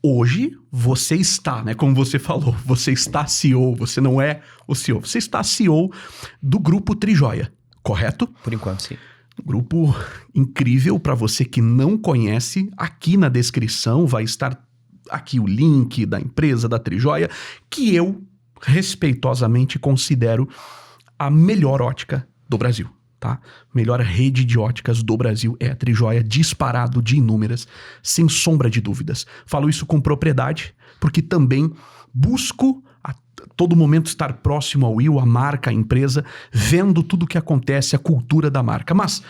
Hoje, você está, né? Como você falou, você está CEO, você não é o CEO. Você está CEO do Grupo Trijoia, correto? Por enquanto, sim. Grupo incrível para você que não conhece. Aqui na descrição vai estar aqui o link da empresa, da Trijoia, que eu respeitosamente considero a melhor ótica do Brasil. Tá? Melhor rede de óticas do Brasil é a Trijoia, disparado de inúmeras, sem sombra de dúvidas. Falo isso com propriedade, porque também busco a todo momento estar próximo ao Will, a marca, a empresa, vendo tudo o que acontece, a cultura da marca. Mas,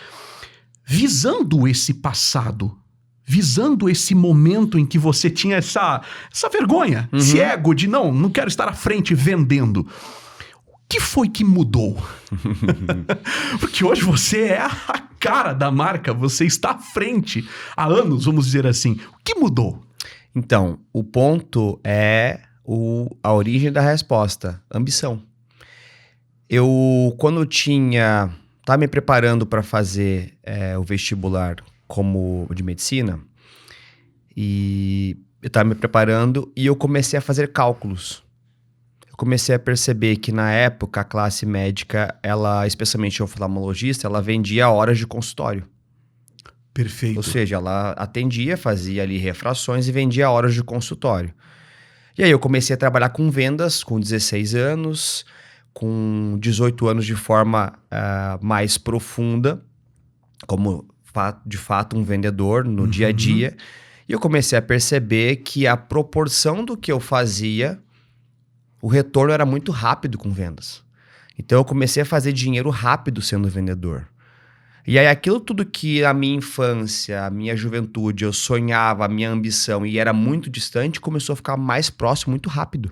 visando esse passado, visando esse momento em que você tinha essa vergonha, esse ego de não quero estar à frente vendendo, o que foi que mudou? Porque hoje você é a cara da marca, você está à frente há anos, vamos dizer assim. O que mudou? Então, o ponto é a origem da resposta, ambição. Quando estava me preparando para fazer o vestibular de medicina, e eu estava me preparando e eu comecei a fazer cálculos. Comecei a perceber que na época a classe médica, ela, especialmente oftalmologista, ela vendia horas de consultório. Perfeito. Ou seja, ela atendia, fazia ali refrações e vendia horas de consultório. E aí eu comecei a trabalhar com vendas com 16 anos, com 18 anos de forma mais profunda, como de fato um vendedor no dia a dia. E eu comecei a perceber que a proporção do que eu fazia, o retorno era muito rápido com vendas. Então eu comecei a fazer dinheiro rápido sendo vendedor. E aí aquilo tudo que a minha infância, a minha juventude, eu sonhava, a minha ambição e era muito distante, começou a ficar mais próximo muito rápido.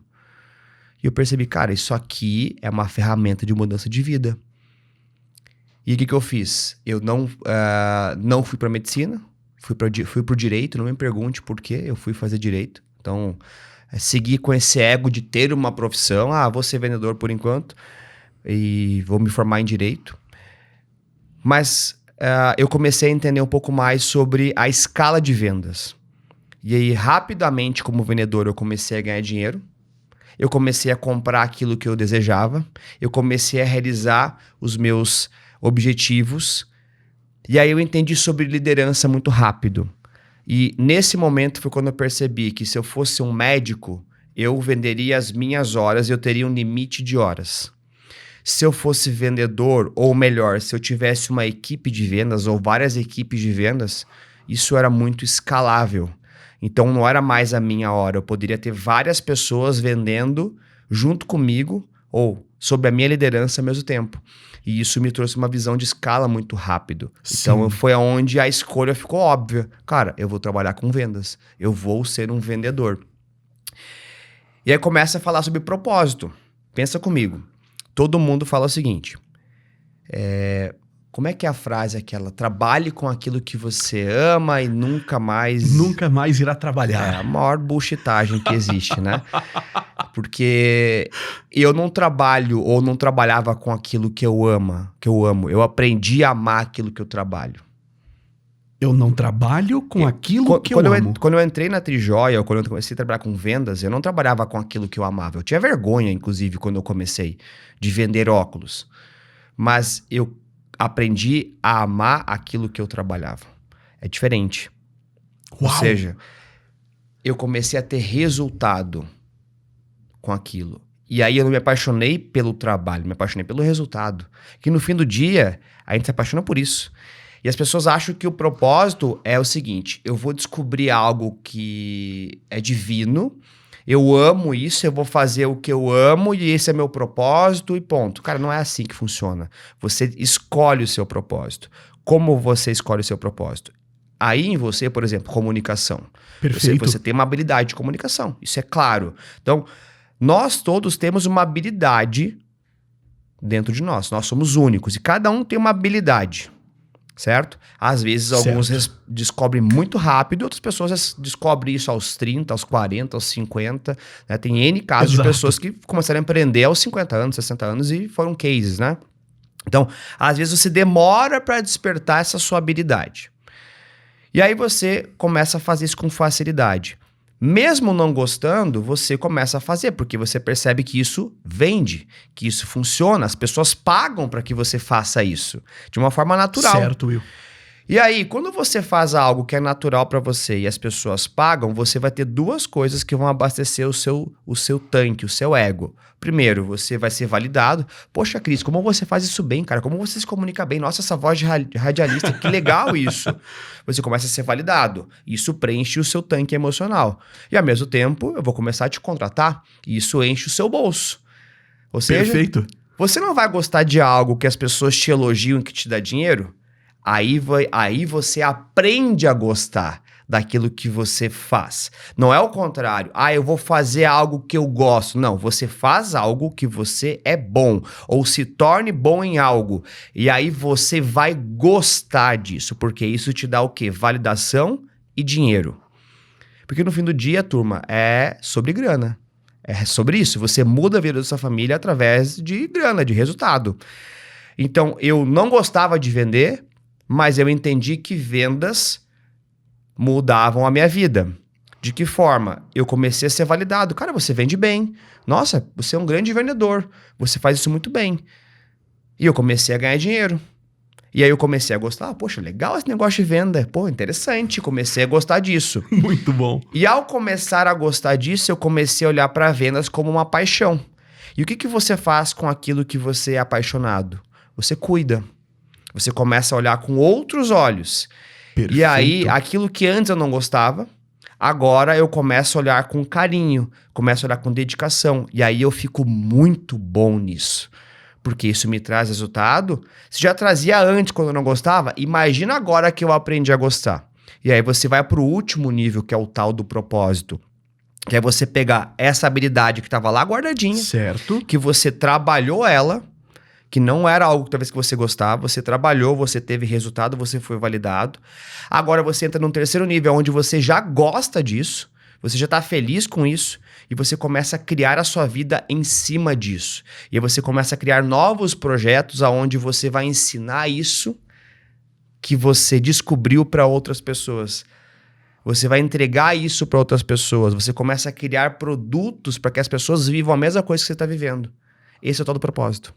E eu percebi, cara, isso aqui é uma ferramenta de mudança de vida. E o que eu fiz? Eu não fui para medicina, fui pro direito, não me pergunte por quê, eu fui fazer direito. Então, segui com esse ego de ter uma profissão, vou ser vendedor por enquanto e vou me formar em direito. Mas eu comecei a entender um pouco mais sobre a escala de vendas. E aí, rapidamente, como vendedor, eu comecei a ganhar dinheiro. Eu comecei a comprar aquilo que eu desejava. Eu comecei a realizar os meus objetivos. E aí eu entendi sobre liderança muito rápido. E nesse momento foi quando eu percebi que se eu fosse um médico, eu venderia as minhas horas e eu teria um limite de horas. Se eu fosse vendedor, ou melhor, se eu tivesse uma equipe de vendas ou várias equipes de vendas, isso era muito escalável. Então não era mais a minha hora, eu poderia ter várias pessoas vendendo junto comigo ou sob a minha liderança ao mesmo tempo. E isso me trouxe uma visão de escala muito rápido. Sim. Então foi onde a escolha ficou óbvia. Cara, eu vou trabalhar com vendas, eu vou ser um vendedor. E aí começa a falar sobre propósito. Pensa comigo. Todo mundo fala o seguinte, como é que é a frase aquela? Trabalhe com aquilo que você ama e nunca mais... Nunca mais irá trabalhar. É a maior bullshitagem que existe, né? Porque eu não trabalho ou não trabalhava com aquilo que eu amo. Eu aprendi a amar aquilo que eu trabalho. Eu não trabalho com aquilo que eu amo. Quando eu entrei na Trijoia, ou quando eu comecei a trabalhar com vendas, eu não trabalhava com aquilo que eu amava. Eu tinha vergonha, inclusive, quando eu comecei de vender óculos. Mas eu aprendi a amar aquilo que eu trabalhava. É diferente. Uau. Ou seja, eu comecei a ter resultado com aquilo. E aí eu não me apaixonei pelo trabalho, me apaixonei pelo resultado. Que no fim do dia, a gente se apaixona por isso. E as pessoas acham que o propósito é o seguinte, eu vou descobrir algo que é divino, eu amo isso, eu vou fazer o que eu amo e esse é meu propósito e ponto. Cara, não é assim que funciona. Você escolhe o seu propósito. Como você escolhe o seu propósito? Aí em você, por exemplo, comunicação. Perfeito. Você tem uma habilidade de comunicação, isso é claro. Então, nós todos temos uma habilidade dentro de nós. Nós somos únicos e cada um tem uma habilidade. Certo? Às vezes alguns descobrem muito rápido, outras pessoas descobrem isso aos 30, aos 40, aos 50. Né? Tem N casos de pessoas que começaram a empreender aos 50 anos, 60 anos e foram cases, né? Então, às vezes você demora para despertar essa sua habilidade. E aí você começa a fazer isso com facilidade. Mesmo não gostando, você começa a fazer, porque você percebe que isso vende, que isso funciona, as pessoas pagam para que você faça isso, de uma forma natural. Certo, Will. E aí, quando você faz algo que é natural para você e as pessoas pagam, você vai ter duas coisas que vão abastecer o seu tanque, o seu ego. Primeiro, você vai ser validado. Poxa, Cris, como você faz isso bem, cara? Como você se comunica bem? Nossa, essa voz de radialista, que legal isso. Você começa a ser validado. Isso preenche o seu tanque emocional. E ao mesmo tempo, eu vou começar a te contratar e isso enche o seu bolso. Ou seja, Perfeito. você não vai gostar de algo que as pessoas te elogiam e que te dá dinheiro? Aí você aprende a gostar daquilo que você faz. Não é o contrário. Eu vou fazer algo que eu gosto. Não, você faz algo que você é bom. Ou se torne bom em algo. E aí você vai gostar disso. Porque isso te dá o quê? Validação e dinheiro. Porque no fim do dia, turma, é sobre grana. É sobre isso. Você muda a vida da sua família através de grana, de resultado. Então, eu não gostava de vender, mas eu entendi que vendas mudavam a minha vida. De que forma? Eu comecei a ser validado. Cara, você vende bem. Nossa, você é um grande vendedor. Você faz isso muito bem. E eu comecei a ganhar dinheiro. E aí eu comecei a gostar. Poxa, legal esse negócio de venda. Pô, interessante. Comecei a gostar disso. Muito bom. E ao começar a gostar disso, eu comecei a olhar para vendas como uma paixão. E o que você faz com aquilo que você é apaixonado? Você cuida. Você começa a olhar com outros olhos. Perfeito. E aí, aquilo que antes eu não gostava, agora eu começo a olhar com carinho, começo a olhar com dedicação. E aí eu fico muito bom nisso. Porque isso me traz resultado. Se já trazia antes quando eu não gostava, imagina agora que eu aprendi a gostar. E aí você vai para o último nível, que é o tal do propósito. Que é você pegar essa habilidade que estava lá guardadinha, certo, que você trabalhou ela, que não era algo talvez que você gostava, você trabalhou, você teve resultado, você foi validado. Agora você entra num terceiro nível, onde você já gosta disso, você já está feliz com isso, e você começa a criar a sua vida em cima disso. E aí você começa a criar novos projetos onde você vai ensinar isso que você descobriu para outras pessoas. Você vai entregar isso para outras pessoas, você começa a criar produtos para que as pessoas vivam a mesma coisa que você está vivendo. Esse é o tal do propósito.